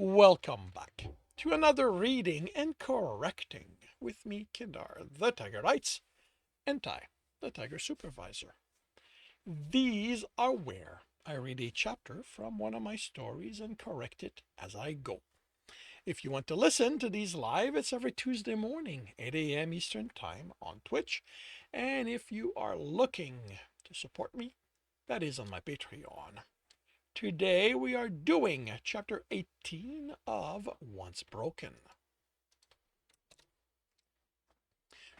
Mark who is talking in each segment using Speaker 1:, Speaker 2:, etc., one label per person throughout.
Speaker 1: Welcome back to another reading and correcting with me, Kindar, the Tiger Writes, and Ty, the Tiger Supervisor. These are where I read a chapter from one of my stories and correct it as I go. If you want to listen to these live, it's every Tuesday morning, 8 a.m. Eastern Time on Twitch. And if you are looking to support me, that is on my Patreon. Today we are doing chapter 18 of Once Broken.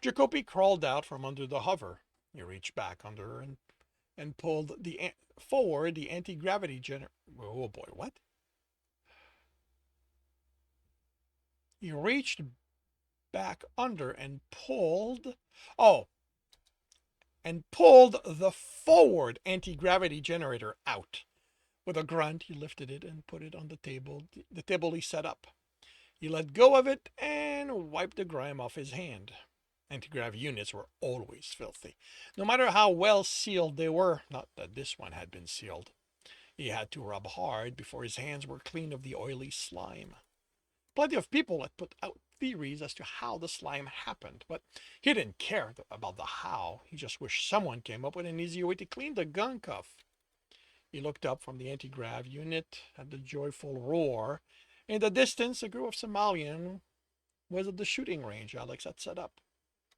Speaker 1: Jacoby crawled out from under the hover. He reached back under and pulled forward the anti-gravity generator. Oh boy, what? He reached back under and pulled. Oh, and pulled the forward anti-gravity generator out. With a grunt, he lifted it and put it on the table he set up. He let go of it and wiped the grime off his hand. Anti-grav units were always filthy, no matter how well sealed they were. Not that this one had been sealed. He had to rub hard before his hands were clean of the oily slime. Plenty of people had put out theories as to how the slime happened, but he didn't care about the how. He just wished someone came up with an easier way to clean the gun cuff. He looked up from the anti-grav unit at the joyful roar. In the distance, a group of Somalians was at the shooting range Alex had set up.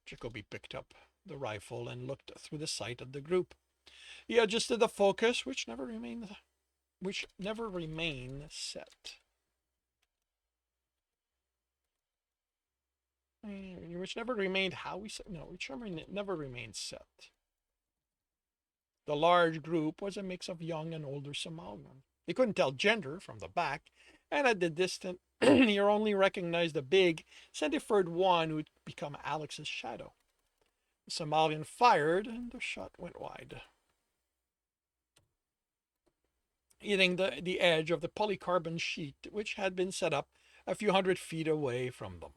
Speaker 1: Jacoby picked up the rifle and looked through the sight of the group. He adjusted the focus, which never remained set. Which never remained never remained set. The large group was a mix of young and older Somalians. He couldn't tell gender from the back, and at the distance, he only recognized the big, centifered one who'd become Alex's shadow. The Somalian fired, and the shot went wide, hitting the edge of the polycarbon sheet which had been set up a few 100 feet away from them.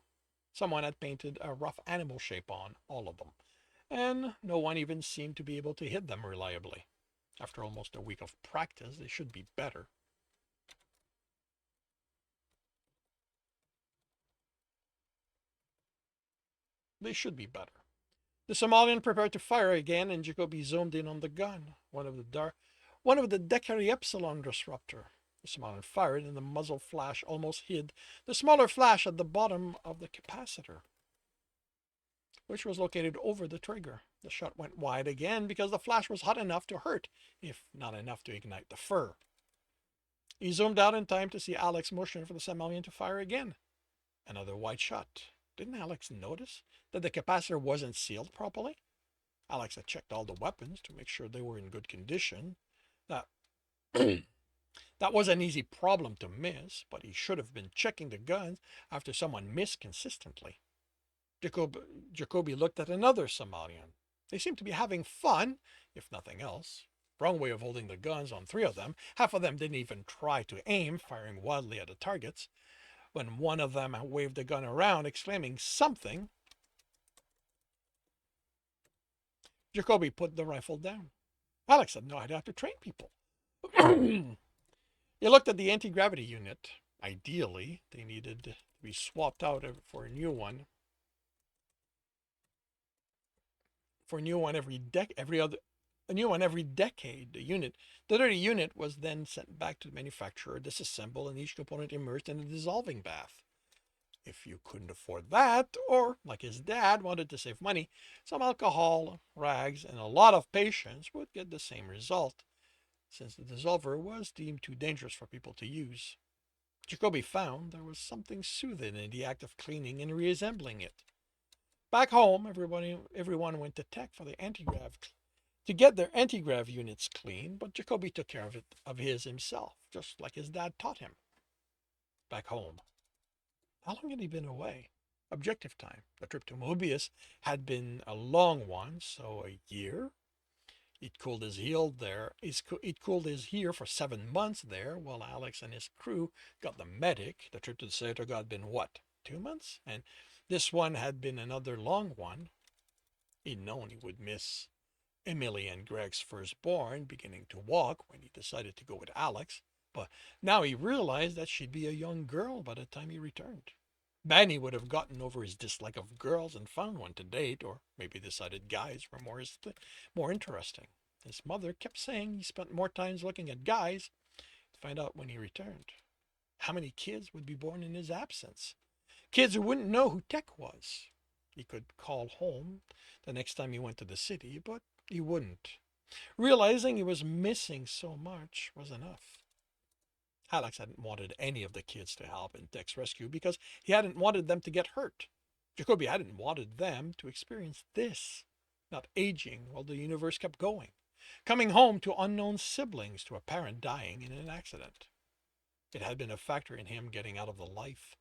Speaker 1: Someone had painted a rough animal shape on all of them, and no one even seemed to be able to hit them reliably. After almost a week of practice, they should be better. The Somalian prepared to fire again, and Jacoby zoomed in on the gun, one of the Decari Epsilon disruptor. The Somalian fired, and the muzzle flash almost hid the smaller flash at the bottom of the capacitor, which was located over the trigger. The shot went wide again because the flash was hot enough to hurt, if not enough to ignite the fur. He zoomed out in time to see Alex motion for the Somalian to fire again. Another wide shot. Didn't Alex notice that the capacitor wasn't sealed properly? Alex had checked all the weapons to make sure they were in good condition. That that was an easy problem to miss, but he should have been checking the guns after someone missed consistently. Jacoby looked at another Somalian. They seemed to be having fun, if nothing else. Wrong way of holding the guns on 3 of them. Half of them didn't even try to aim, firing wildly at the targets. When one of them waved the gun around, exclaiming something, Jacoby put the rifle down. Alex had no idea how to train people. He looked at the anti-gravity unit. Ideally, they needed to be swapped out for a new one. For a new one every decade. The dirty unit was then sent back to the manufacturer, disassembled, and each component immersed in a dissolving bath. If you couldn't afford that, or, like his dad, wanted to save money, some alcohol, rags, and a lot of patience would get the same result, since the dissolver was deemed too dangerous for people to use. Jacoby found there was something soothing in the act of cleaning and reassembling it. Back home, everyone went to tech for the anti-grav to get their anti-grav units clean, but Jacoby took care of his himself, just like his dad taught him. Back home. How long had he been away? Objective time. The trip to Mobius had been a long one, so a year. He'd cooled his heel there. He'd cooled his ear for 7 months there, while Alex and his crew got the medic. The trip to the synagogue had been what, 2 months? And this one had been another long one. He'd known he would miss Emily and Greg's firstborn beginning to walk when he decided to go with Alex. But now he realized that she'd be a young girl by the time he returned. Benny would have gotten over his dislike of girls and found one to date, or maybe decided guys were more interesting. His mother kept saying he spent more times looking at guys to find out when he returned. How many kids would be born in his absence? Kids who wouldn't know who Tech was. He could call home the next time he went to the city, but he wouldn't. Realizing he was missing so much was enough. Alex hadn't wanted any of the kids to help in Tech's rescue because he hadn't wanted them to get hurt. Jacoby hadn't wanted them to experience this, not aging while the universe kept going, coming home to unknown siblings, to a parent dying in an accident. It had been a factor in him getting out of the life.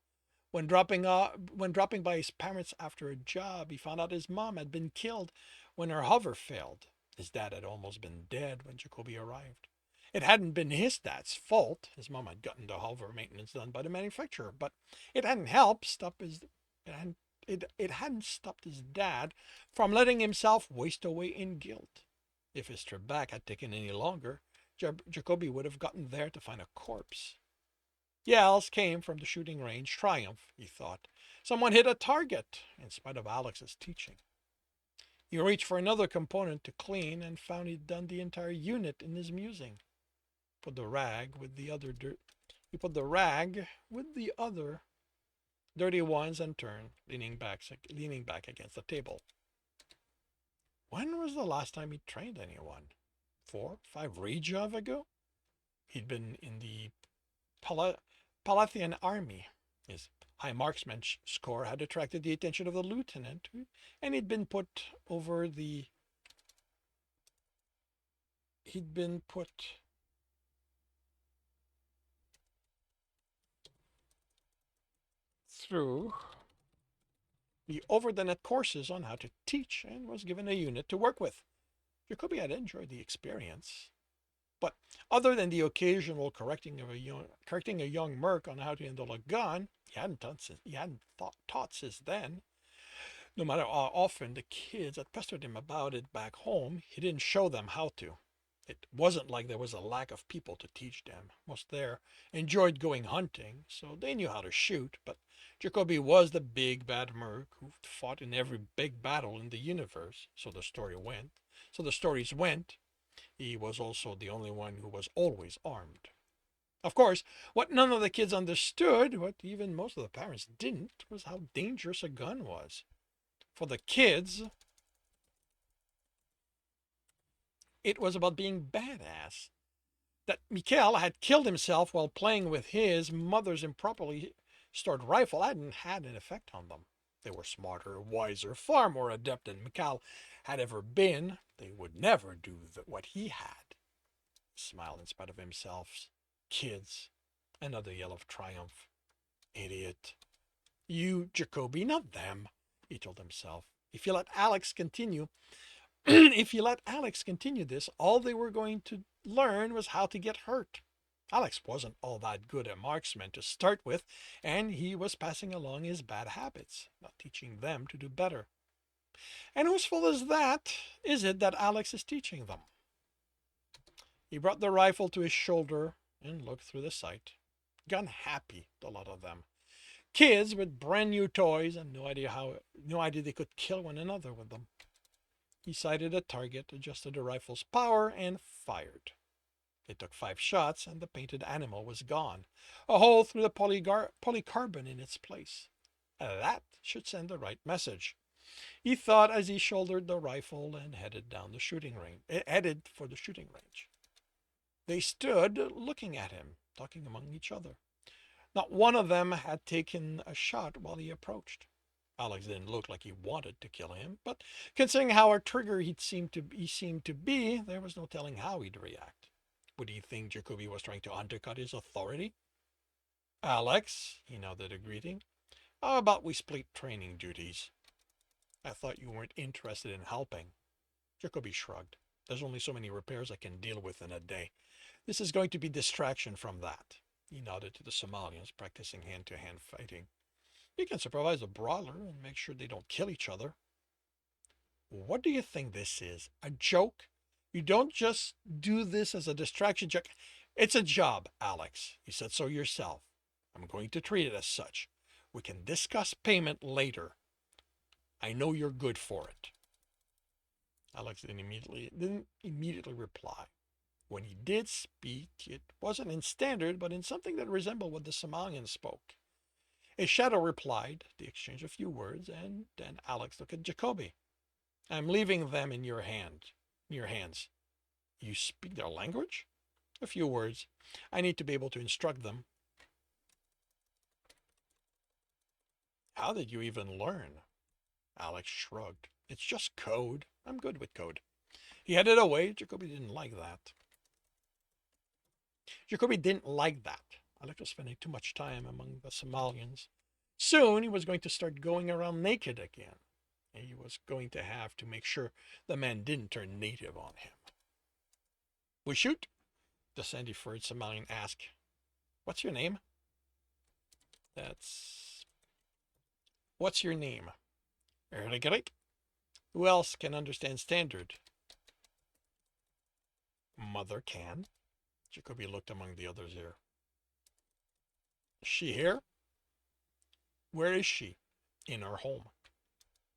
Speaker 1: When dropping by his parents after a job, he found out his mom had been killed when her hover failed. His dad had almost been dead when Jacoby arrived. It hadn't been his dad's fault. His mom had gotten the hover maintenance done by the manufacturer, but it hadn't helped stop his it hadn't stopped his dad from letting himself waste away in guilt. If his trip back had taken any longer, Jacoby would have gotten there to find a corpse. Yells came from the shooting range. Triumph, he thought. Someone hit a target, in spite of Alex's teaching. He reached for another component to clean and found he'd done the entire unit in his musing. Put the rag with the other dirt. He put the rag with the other dirty ones and turned, leaning back against the table. When was the last time he trained anyone? 4, 5 Regia ago? He'd been in the Palathian army. His high marksman score had attracted the attention of the lieutenant, and he'd been put through the over-the-net courses on how to teach and was given a unit to work with. Jacoby had enjoyed the experience, but other than the occasional correcting a young merc on how to handle a gun, he hadn't taught since then. No matter how often the kids had pestered him about it back home, he didn't show them how to. It wasn't like there was a lack of people to teach them. Most there enjoyed going hunting, so they knew how to shoot, but Jacoby was the big bad merc who fought in every big battle in the universe, so the stories went. He was also the only one who was always armed. Of course, what none of the kids understood, what even most of the parents didn't, was how dangerous a gun was. For the kids, it was about being badass. That Mikhail had killed himself while playing with his mother's improperly stored rifle hadn't had an effect on them. They were smarter, wiser, far more adept than Mikhail had ever been. They would never do what he had. He smiled in spite of himself. Kids. Another yell of triumph. Idiot. You, Jacoby, not them, he told himself. If you let Alex continue this, all they were going to learn was how to get hurt. Alex wasn't all that good at marksman to start with, and he was passing along his bad habits, not teaching them to do better. And whose fault is it that Alex is teaching them? He brought the rifle to his shoulder and looked through the sight. Gun happy, a lot of them. Kids with brand new toys and no idea they could kill one another with them. He sighted a target, adjusted the rifle's power, and fired. It took 5 shots, and the painted animal was gone. A hole through the polycarbon in its place. That should send the right message, he thought as he shouldered the rifle and headed for the shooting range. They stood looking at him, talking among each other. Not one of them had taken a shot while he approached. Alex didn't look like he wanted to kill him, but considering how a trigger he seemed to be, there was no telling how he'd react. Would he think Jacoby was trying to undercut his authority? Alex, he nodded a greeting. How about we split training duties? I thought you weren't interested in helping. Jacoby shrugged. There's only so many repairs I can deal with in a day. This is going to be distraction from that. He nodded to the Somalians practicing hand-to-hand fighting. You can supervise a brawler and make sure they don't kill each other. What do you think this is? A joke? You don't just do this as a distraction, Jack. It's a job, Alex. You said so yourself. I'm going to treat it as such. We can discuss payment later. I know you're good for it. Alex didn't immediately reply. When he did speak, it wasn't in standard, but in something that resembled what the Somalian spoke. A shadow replied. They exchanged a few words, and then Alex looked at Jacoby. I'm leaving them in your hands. You speak their language? A few words. I need to be able to instruct them. How did you even learn? Alex shrugged. It's just code. I'm good with code. He headed away. Jacoby didn't like that. Alex was spending too much time among the Somalians. Soon he was going to start going around naked again. And he was going to have to make sure the man didn't turn native on him. We shoot? The sandy-furred Somalian asked. What's your name? What's your name? Erdegerik? Who else can understand standard? Mother can. Jacoby looked among the others here. Is she here? Where is she? In her home.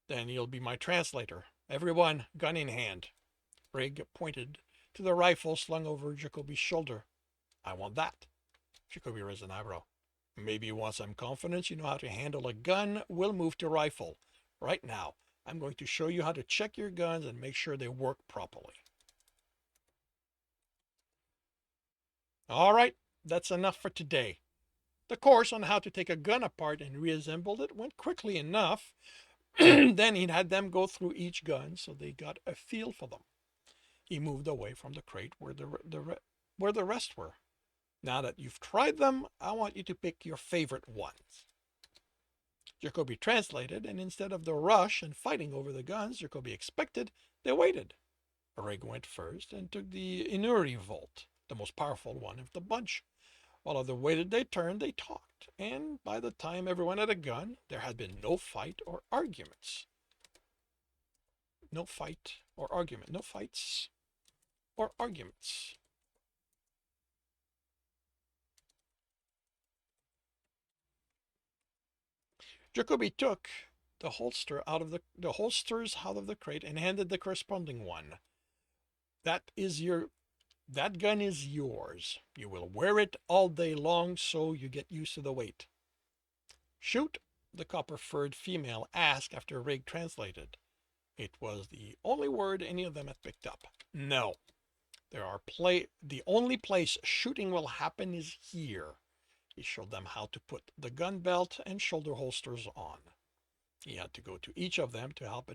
Speaker 1: Then you'll be my translator. Everyone, gun in hand. Rig pointed to the rifle slung over Jacoby's shoulder. I want that. Jacoby raised an eyebrow. Maybe you want some confidence, you know how to handle a gun, we'll move to rifle. Right now, I'm going to show you how to check your guns and make sure they work properly. All right, that's enough for today. The course on how to take a gun apart and reassemble it went quickly enough. Then he had them go through each gun so they got a feel for them. He moved away from the crate where the rest were. Now that you've tried them, I want you to pick your favorite ones. Jacoby translated, and instead of the rush and fighting over the guns Jacoby expected, they waited. Rig went first and took the Inuri Volt, the most powerful one of the bunch. While others waited their turn, they talked, and by the time everyone had a gun, there had been no fight or arguments. No fight or argument. No fights or arguments. Jacoby took the holsters out of the crate and handed the corresponding one. That gun is yours. You will wear it all day long so you get used to the weight. Shoot, the copper-furred female asked after Rig translated. It was the only word any of them had picked up. No. The only place shooting will happen is here. He showed them how to put the gun belt and shoulder holsters on. He had to go to each of them to help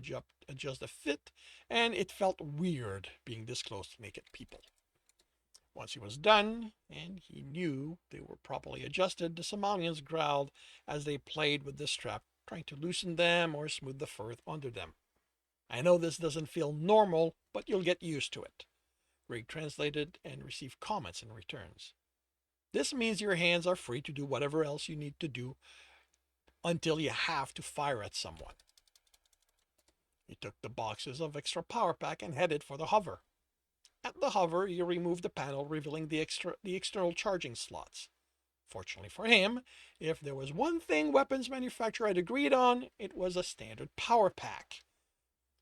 Speaker 1: adjust the fit, and it felt weird being this close to naked people. Once he was done, and he knew they were properly adjusted, the Somalians growled as they played with the strap, trying to loosen them or smooth the fur under them. I know this doesn't feel normal, but you'll get used to it. Rig translated and received comments and returns. This means your hands are free to do whatever else you need to do until you have to fire at someone. He took the boxes of extra power pack and headed for the hover. At the hover, he removed the panel, revealing the external charging slots. Fortunately for him, if there was one thing weapons manufacturer had agreed on, it was a standard power pack.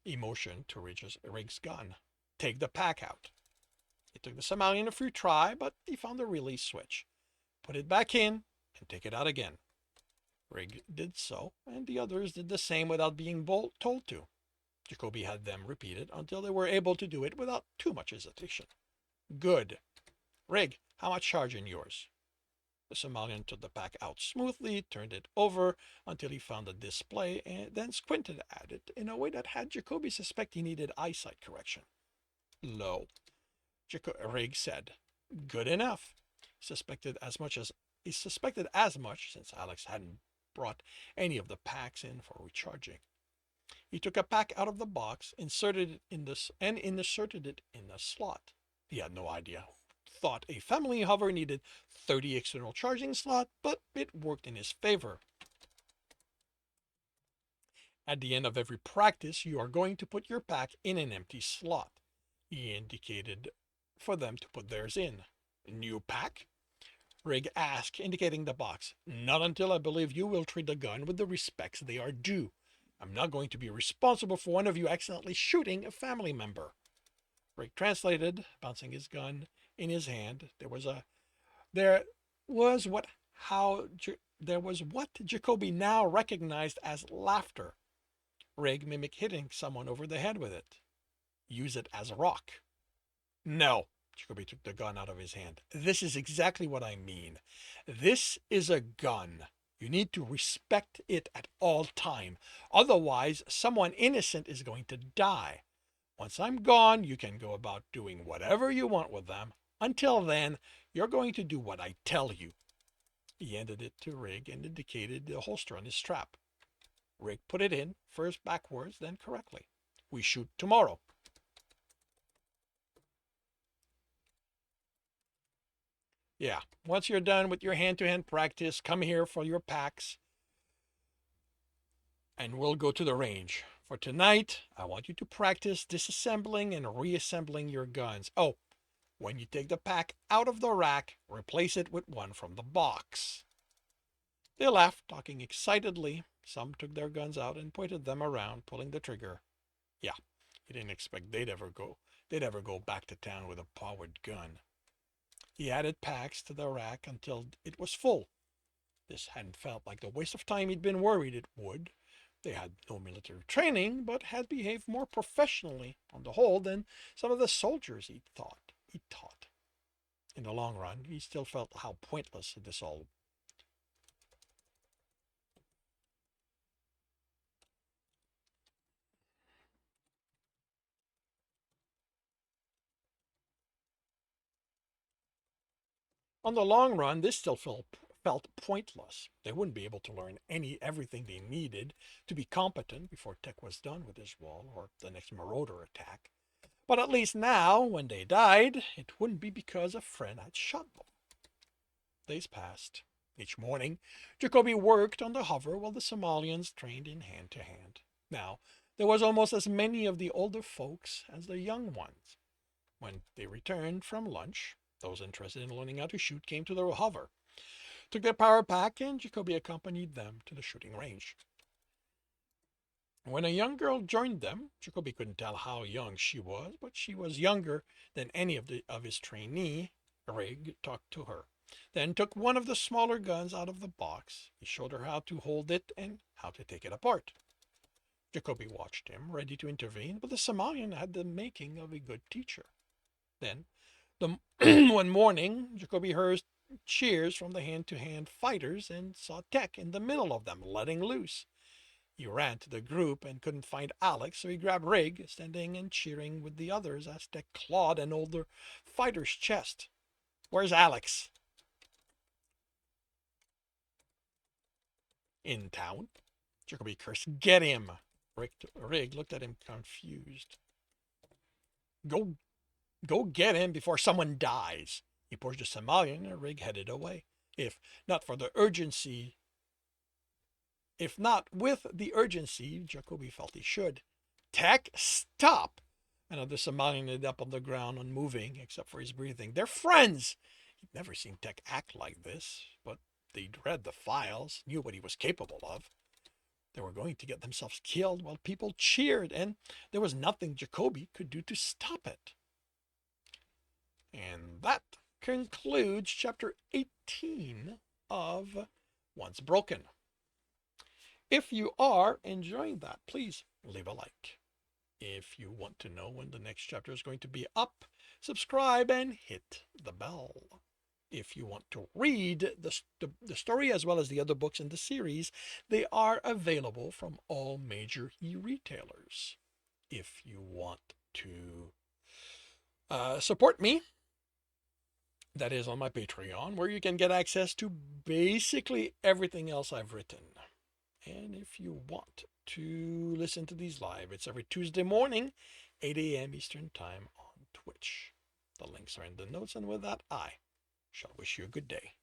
Speaker 1: He motioned to Rig's gun. Take the pack out. It took the Somalian a few try, but he found the release switch. Put it back in and take it out again. Rig did so, and the others did the same without being told to. Jacoby had them repeat it until they were able to do it without too much hesitation. Good. Rig, how much charge in yours? The Somalian took the pack out smoothly, turned it over until he found the display, and then squinted at it in a way that had Jacoby suspect he needed eyesight correction. Low. Rig said. Good enough. He suspected as much since Alex hadn't brought any of the packs in for recharging. He took a pack out of the box, inserted it in the slot. He had no idea. Thought a family hover needed 30 external charging slots, but it worked in his favor. At the end of every practice, you are going to put your pack in an empty slot. He indicated for them to put theirs in. New pack? Rig asked, indicating the box. Not until I believe you will treat the gun with the respects they are due. I'm not going to be responsible for one of you accidentally shooting a family member. Rig translated, bouncing his gun in his hand. There was what how there was what Jacoby now recognized as laughter. Rig mimicked hitting someone over the head with it. Use it as a rock. No, Jacoby took the gun out of his hand. This is exactly what I mean. This is a gun. You need to respect it at all time. Otherwise, someone innocent is going to die. Once I'm gone, you can go about doing whatever you want with them. Until then, you're going to do what I tell you. He handed it to Rig and indicated the holster on his strap. Rig put it in, first backwards, then correctly. We shoot tomorrow. Yeah, once you're done with your hand-to-hand practice, come here for your packs, and we'll go to the range. For tonight, I want you to practice disassembling and reassembling your guns. Oh, when you take the pack out of the rack, replace it with one from the box. They laughed, talking excitedly. Some took their guns out and pointed them around, pulling the trigger. Yeah, he didn't expect they'd ever go back to town with a powered gun. He added packs to the rack until it was full. This hadn't felt like the waste of time he'd been worried it would. They had no military training, but had behaved more professionally on the whole than some of the soldiers he'd taught. In the long run, he still felt how pointless this all. On the long run, this still felt pointless. They wouldn't be able to learn everything they needed to be competent before Tech was done with his wall or the next marauder attack. But at least now, when they died, it wouldn't be because a friend had shot them. Days passed. Each morning, Jacoby worked on the hover while the Somalians trained in hand-to-hand. Now, there was almost as many of the older folks as the young ones. When they returned from lunch, those interested in learning how to shoot came to the hover, took their power pack, and Jacoby accompanied them to the shooting range. When a young girl joined them, Jacoby couldn't tell how young she was, but she was younger than any of his trainee. Rig talked to her, then took one of the smaller guns out of the box. He showed her how to hold it and how to take it apart. Jacoby watched him, ready to intervene, but the Somalian had the making of a good teacher. Then, one morning, Jacoby heard cheers from the hand-to-hand fighters and saw Tech in the middle of them, letting loose. He ran to the group and couldn't find Alex, so he grabbed Rig, standing and cheering with the others as Tech clawed an older fighter's chest. Where's Alex? In town? Jacoby cursed. Get him! Rig looked at him confused. Go get him before someone dies. He pushed the Somalian and Rig headed away. If not with the urgency Jacoby felt he should. Tech, stop! Another Somalian ended up on the ground, unmoving, except for his breathing. They're friends! He'd never seen Tech act like this, but they'd read the files, knew what he was capable of. They were going to get themselves killed while people cheered, and there was nothing Jacoby could do to stop it. And that concludes chapter 18 of Once Broken. If you are enjoying that, please leave a like. If you want to know when the next chapter is going to be up, subscribe and hit the bell. If you want to read the story as well as the other books in the series, they are available from all major e-retailers. If you want to support me, that is on my Patreon, where you can get access to basically everything else I've written. And if you want to listen to these live, it's every Tuesday morning, 8 a.m. Eastern Time on Twitch. The links are in the notes, and with that, I shall wish you a good day.